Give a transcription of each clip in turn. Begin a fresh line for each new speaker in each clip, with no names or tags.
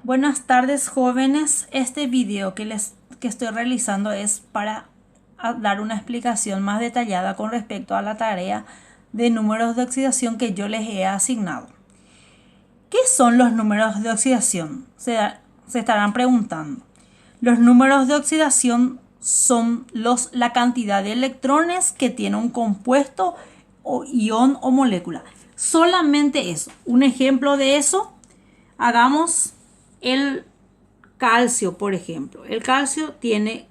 Buenas tardes, jóvenes. Este video que estoy realizando es para dar una explicación más detallada con respecto a la tarea de números de oxidación que yo les he asignado. ¿Qué son los números de oxidación? Se estarán preguntando. Los números de oxidación son la cantidad de electrones que tiene un compuesto o ion o molécula. Solamente eso. Un ejemplo de eso, hagamos el calcio, por ejemplo. El calcio tiene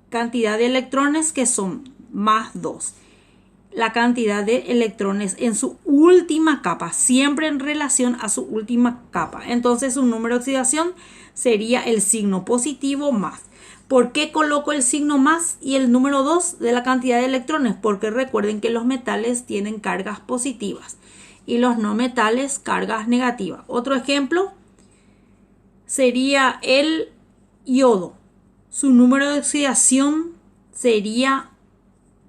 cantidad de electrones que son más 2. La cantidad de electrones en su última capa, siempre en relación a su última capa. Entonces su número de oxidación sería el signo positivo más. ¿Por qué coloco el signo más y el número 2 de la cantidad de electrones? Porque recuerden que los metales tienen cargas positivas y los no metales cargas negativas. Otro ejemplo sería el yodo. Su número de oxidación sería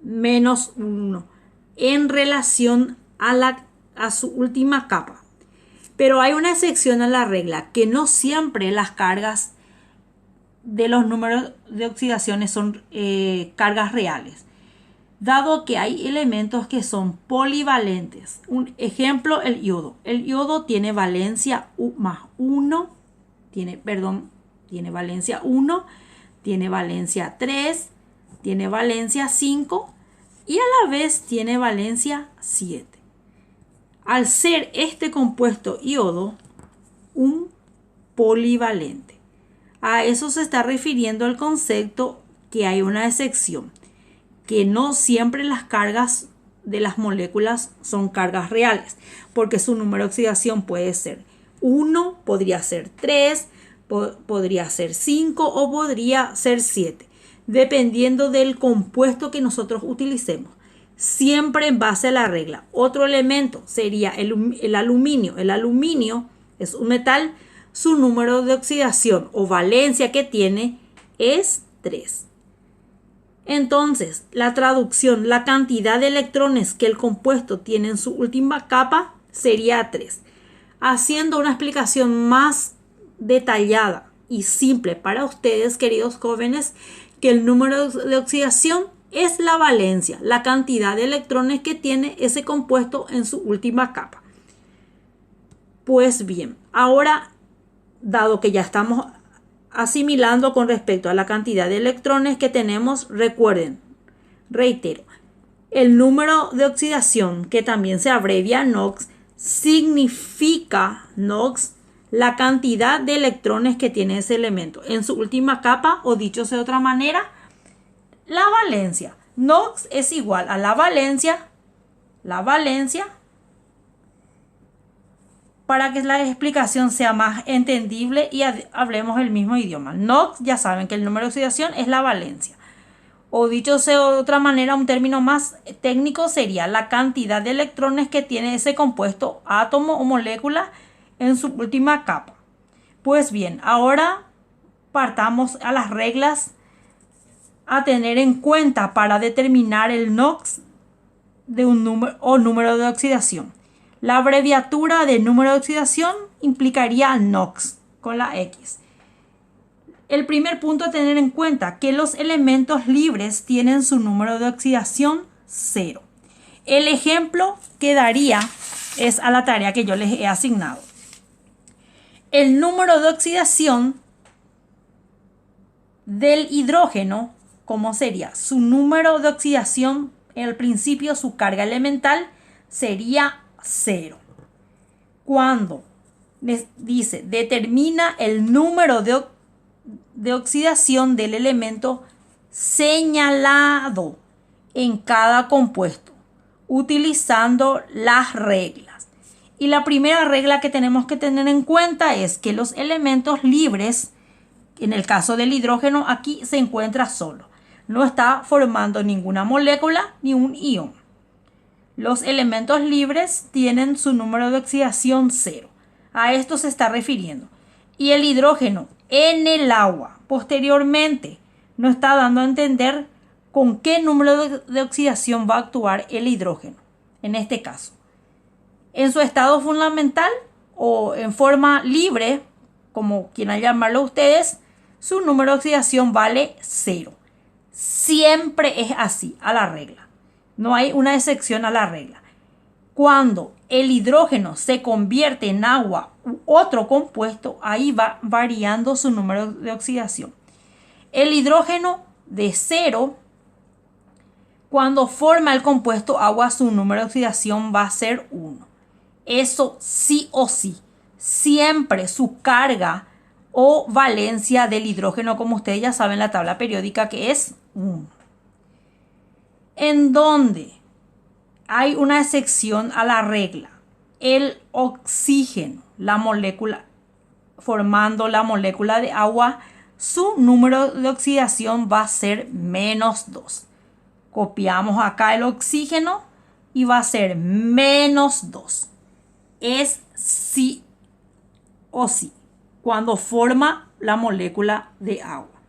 menos 1 en relación a su última capa. Pero hay una excepción a la regla, que no siempre las cargas de los números de oxidación son cargas reales, dado que hay elementos que son polivalentes. Un ejemplo, el yodo. El yodo tiene valencia más 1, tiene valencia 1, tiene valencia 3, tiene valencia 5 y a la vez tiene valencia 7. Al ser este compuesto yodo un polivalente. A eso se está refiriendo el concepto que hay una excepción, que no siempre las cargas de las moléculas son cargas reales, porque su número de oxidación puede ser 1, podría ser 3, podría ser 5 o podría ser 7, dependiendo del compuesto que nosotros utilicemos, siempre en base a la regla. Otro elemento sería el aluminio. El aluminio es un metal, su número de oxidación o valencia que tiene es 3. Entonces, la traducción, la cantidad de electrones que el compuesto tiene en su última capa sería 3. Haciendo una explicación más detallada y simple para ustedes, queridos jóvenes, que el número de oxidación es la valencia, la cantidad de electrones que tiene ese compuesto en su última capa. Pues bien, ahora, dado que ya estamos asimilando con respecto a la cantidad de electrones que tenemos, reitero, el número de oxidación, que también se abrevia NOx, significa NOx, la cantidad de electrones que tiene ese elemento en su última capa, o dicho de otra manera, la valencia. NOx es igual a la valencia, para que la explicación sea más entendible y hablemos el mismo idioma. NOx, ya saben que el número de oxidación es la valencia. O dicho de otra manera, un término más técnico sería la cantidad de electrones que tiene ese compuesto, átomo o molécula en su última capa. Pues bien, ahora partamos a las reglas a tener en cuenta para determinar el NOx de un número de oxidación. La abreviatura de número de oxidación implicaría NOx con la X. El primer punto a tener en cuenta, que los elementos libres tienen su número de oxidación 0. El ejemplo que daría es a la tarea que yo les he asignado. El número de oxidación del hidrógeno, ¿cómo sería? Su número de oxidación, al principio su carga elemental sería 0. Cuando dice determina el número de oxidación del elemento señalado en cada compuesto, utilizando las reglas. Y la primera regla que tenemos que tener en cuenta es que los elementos libres, en el caso del hidrógeno, aquí se encuentra solo. No está formando ninguna molécula ni un ion. Los elementos libres tienen su número de oxidación 0. A esto se está refiriendo. Y el hidrógeno en el agua, posteriormente, nos está dando a entender con qué número de oxidación va a actuar el hidrógeno. En este caso, en su estado fundamental o en forma libre, como quieran llamarlo ustedes, su número de oxidación vale 0. Siempre es así, a la regla. No hay una excepción a la regla. Cuando el hidrógeno se convierte en agua u otro compuesto, ahí va variando su número de oxidación. El hidrógeno de 0, cuando forma el compuesto agua, su número de oxidación va a ser 1. Eso sí o sí. Siempre su carga o valencia del hidrógeno, como ustedes ya saben, la tabla periódica, que es 1. En donde hay una excepción a la regla. El oxígeno, la molécula, formando la molécula de agua, su número de oxidación va a ser -2. Copiamos acá el oxígeno y va a ser -2. Es sí o sí cuando forma la molécula de agua.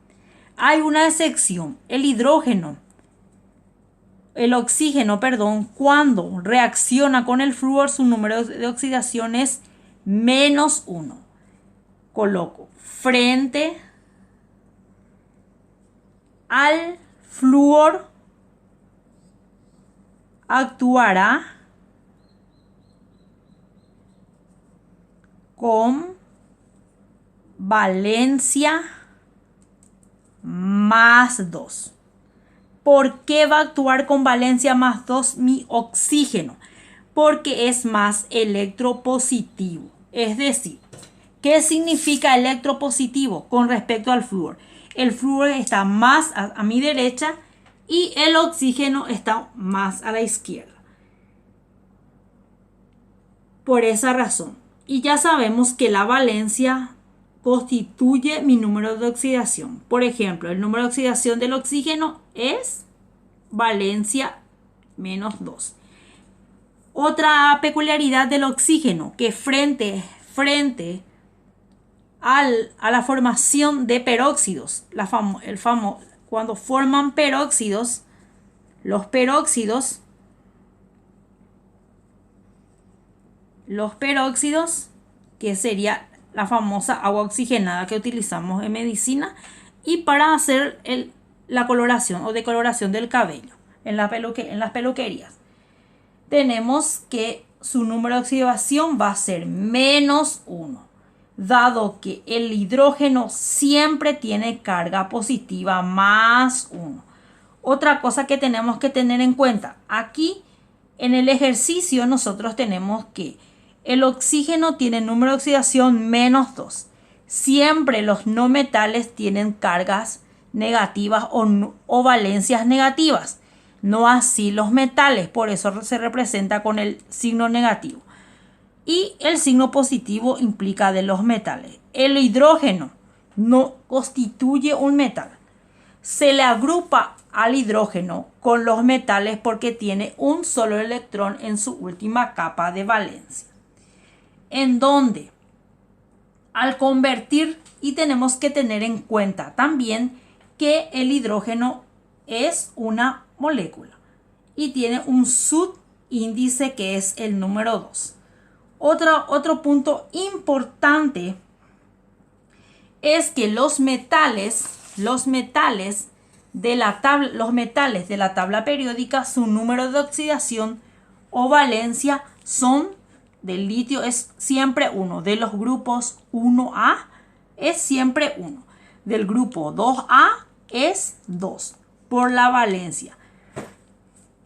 Hay una excepción. El oxígeno, cuando reacciona con el flúor, su número de oxidación es -1. Coloco frente al flúor actuará con valencia +2. ¿Por qué va a actuar con valencia +2 mi oxígeno? Porque es más electropositivo. Es decir, ¿qué significa electropositivo con respecto al flúor? El flúor está más a mi derecha y el oxígeno está más a la izquierda. Por esa razón. Y ya sabemos que la valencia constituye mi número de oxidación. Por ejemplo, el número de oxidación del oxígeno es valencia -2. Otra peculiaridad del oxígeno, que frente a la formación de peróxidos, cuando forman peróxidos, los peróxidos, que sería la famosa agua oxigenada que utilizamos en medicina y para hacer la coloración o decoloración del cabello en las peluquerías. Tenemos que su número de oxidación va a ser -1, dado que el hidrógeno siempre tiene carga positiva +1. Otra cosa que tenemos que tener en cuenta, aquí en el ejercicio nosotros tenemos que el oxígeno tiene número de oxidación -2. Siempre los no metales tienen cargas negativas o valencias negativas. No así los metales, por eso se representa con el signo negativo. Y el signo positivo implica de los metales. El hidrógeno no constituye un metal. Se le agrupa al hidrógeno con los metales porque tiene un solo electrón en su última capa de valencia. En donde al convertir, y tenemos que tener en cuenta también que el hidrógeno es una molécula y tiene un subíndice que es el número 2. Otro punto importante es que los metales de la tabla periódica, su número de oxidación o valencia del litio es siempre 1. De los grupos 1A es siempre 1. Del grupo 2A es 2 por la valencia.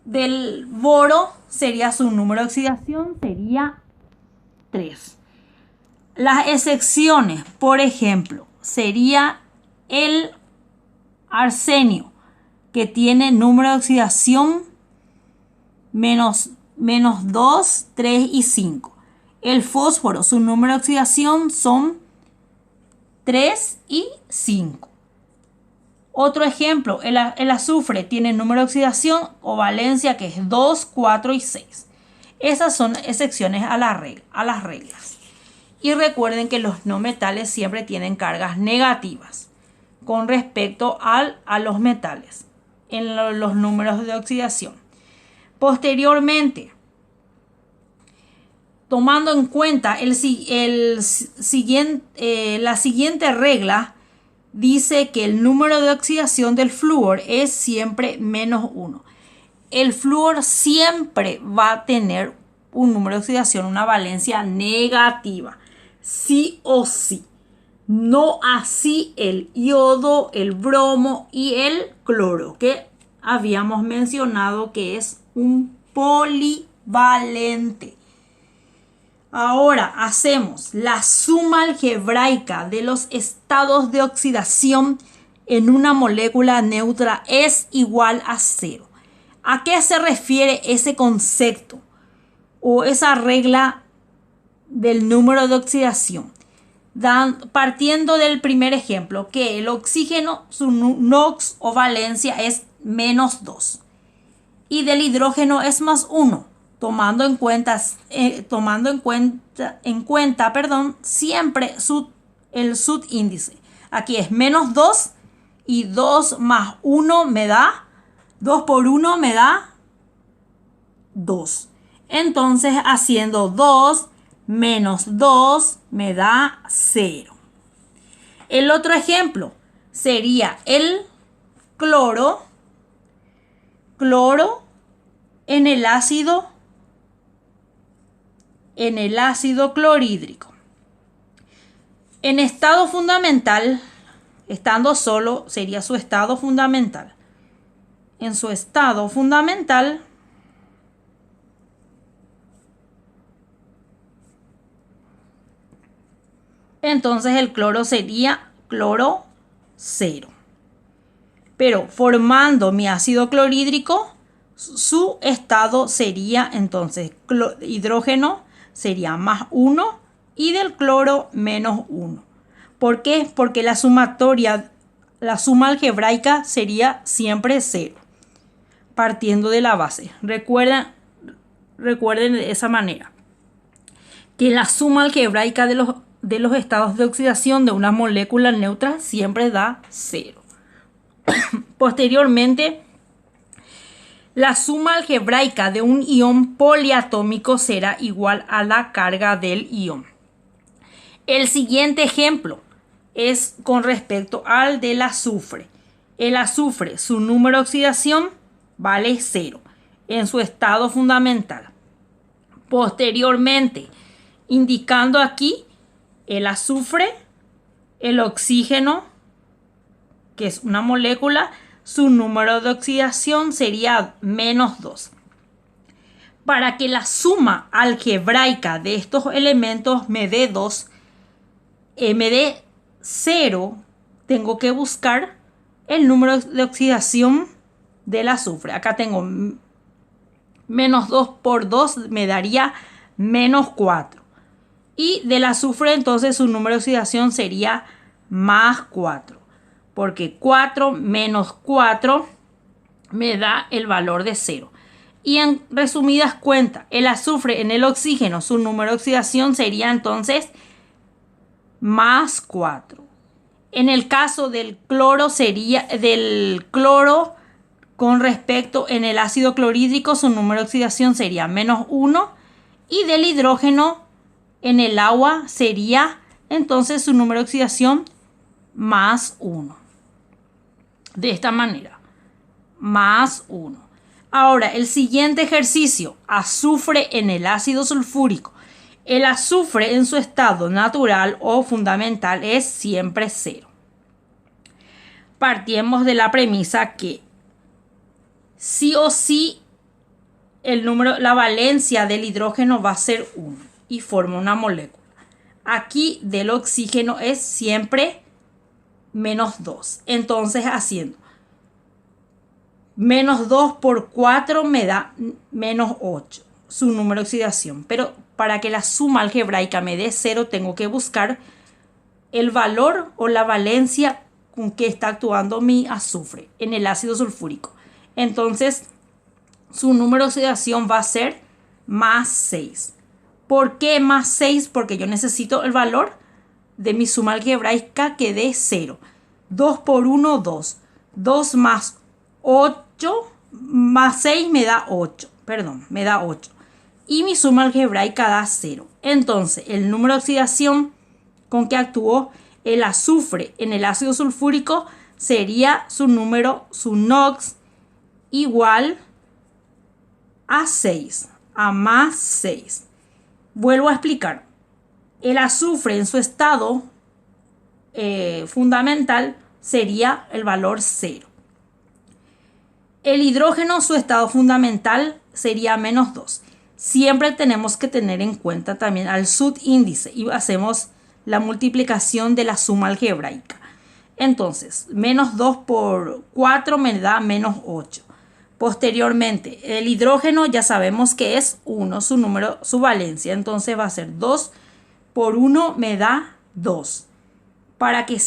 Del boro sería su número de oxidación, sería 3. Las excepciones, por ejemplo, sería el arsenio, que tiene número de oxidación -2, 3 y 5. El fósforo, su número de oxidación son 3 y 5. Otro ejemplo, el azufre tiene número de oxidación o valencia que es 2, 4 y 6. Esas son excepciones a las reglas. Y recuerden que los no metales siempre tienen cargas negativas con respecto a los metales en los números de oxidación. Posteriormente, tomando en cuenta la siguiente regla, dice que el número de oxidación del flúor es siempre -1. El flúor siempre va a tener un número de oxidación, una valencia negativa, sí o sí. No así el yodo, el bromo y el cloro, que habíamos mencionado que es un polivalente. Ahora hacemos la suma algebraica de los estados de oxidación en una molécula neutra es igual a 0. ¿A qué se refiere ese concepto o esa regla del número de oxidación? Partiendo del primer ejemplo, que el oxígeno, su NOx o valencia es -2 y del hidrógeno es +1, tomando en cuenta siempre el subíndice. Aquí es -2 y 2 más 1 me da 2 por 1 me da 2. Entonces, haciendo 2 menos 2 me da 0. El otro ejemplo sería el cloro en el ácido clorhídrico. En estado fundamental, estando solo, sería su estado fundamental. En su estado fundamental, entonces el cloro sería cloro 0. Pero formando mi ácido clorhídrico, su estado sería entonces hidrógeno sería +1 y del cloro -1. ¿Por qué? Porque la suma algebraica sería siempre 0, partiendo de la base. Recuerden de esa manera que la suma algebraica de los estados de oxidación de una molécula neutra siempre da 0. Posteriormente, la suma algebraica de un ion poliatómico será igual a la carga del ion. El siguiente ejemplo es con respecto al del azufre. El azufre, su número de oxidación vale 0 en su estado fundamental. Posteriormente, indicando aquí el azufre, el oxígeno, que es una molécula, su número de oxidación sería -2. Para que la suma algebraica de estos elementos me dé 0, tengo que buscar el número de oxidación del azufre. Acá tengo -2 por 2 me daría -4. Y del azufre entonces su número de oxidación sería +4. Porque 4 menos 4 me da el valor de 0. Y en resumidas cuentas, el azufre en el oxígeno, su número de oxidación sería entonces +4. En el caso del cloro con respecto en el ácido clorhídrico, su número de oxidación sería -1. Y del hidrógeno en el agua sería entonces su número de oxidación +1. De esta manera, +1. Ahora, el siguiente ejercicio, azufre en el ácido sulfúrico. El azufre en su estado natural o fundamental es siempre 0. Partimos de la premisa que sí o sí la valencia del hidrógeno va a ser 1 y forma una molécula. Aquí del oxígeno es siempre -2. Entonces, haciendo -2 por 4 me da -8, su número de oxidación. Pero para que la suma algebraica me dé 0, tengo que buscar el valor o la valencia con que está actuando mi azufre en el ácido sulfúrico. Entonces, su número de oxidación va a ser +6. ¿Por qué +6? Porque yo necesito el valor de mi suma algebraica que dé 0. 2 por 1, 2. 2 más 8 más 6 me da 8. Me da 8. y mi suma algebraica da 0. Entonces, el número de oxidación con que actuó el azufre en el ácido sulfúrico sería su NOx, igual a 6, a más 6. Vuelvo a explicar. El azufre en su estado fundamental sería el valor 0. El hidrógeno, su estado fundamental, sería menos 2. Siempre tenemos que tener en cuenta también al subíndice y hacemos la multiplicación de la suma algebraica. Entonces, menos 2 por 4 me da menos 8. Posteriormente, el hidrógeno ya sabemos que es 1, su valencia. Entonces va a ser 2 por 1 me da 2. Para que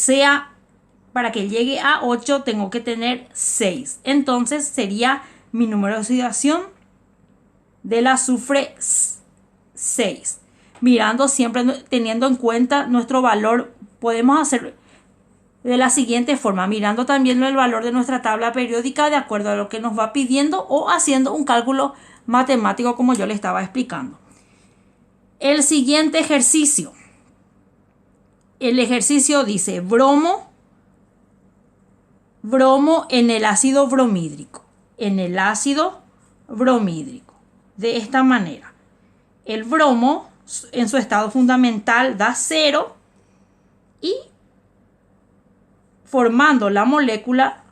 llegue a 8 tengo que tener 6. Entonces sería mi número de oxidación del azufre 6. Mirando siempre, teniendo en cuenta nuestro valor, podemos hacer de la siguiente forma, mirando también el valor de nuestra tabla periódica de acuerdo a lo que nos va pidiendo o haciendo un cálculo matemático como yo le estaba explicando. El siguiente ejercicio. El ejercicio dice bromo en el ácido bromídrico. En el ácido bromídrico. De esta manera. El bromo en su estado fundamental da 0 y formando la molécula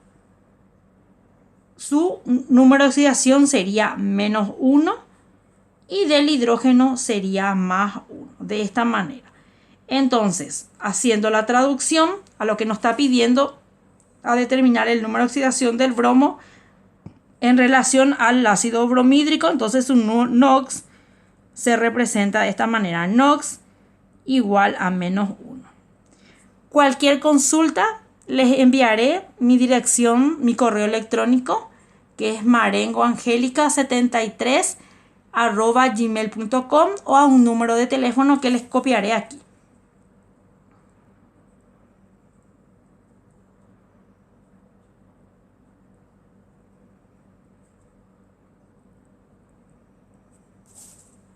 su número de oxidación sería menos 1 y del hidrógeno sería más 1. De esta manera. Entonces, haciendo la traducción a lo que nos está pidiendo a determinar el número de oxidación del bromo en relación al ácido bromídrico, entonces su NOx se representa de esta manera. NOx igual a menos 1. Cualquier consulta les enviaré mi dirección, mi correo electrónico, que es marengoangelica73@gmail.com o a un número de teléfono que les copiaré aquí.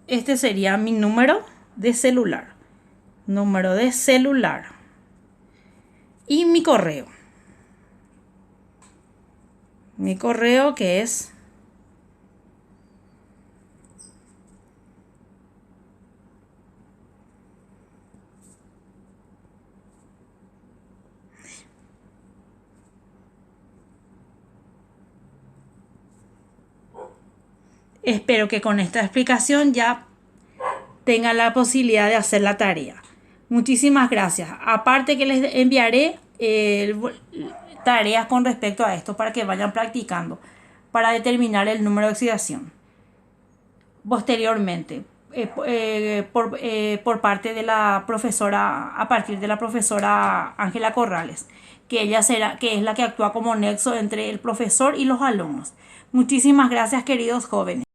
Este sería mi número de celular. Número de celular. Y mi correo. Mi correo que es espero que con esta explicación ya tengan la posibilidad de hacer la tarea. Muchísimas gracias. Aparte que les enviaré tareas con respecto a esto para que vayan practicando para determinar el número de oxidación. Posteriormente, por parte de la profesora, a partir de la profesora Ángela Corrales, que ella que es la que actúa como nexo entre el profesor y los alumnos. Muchísimas gracias, queridos jóvenes.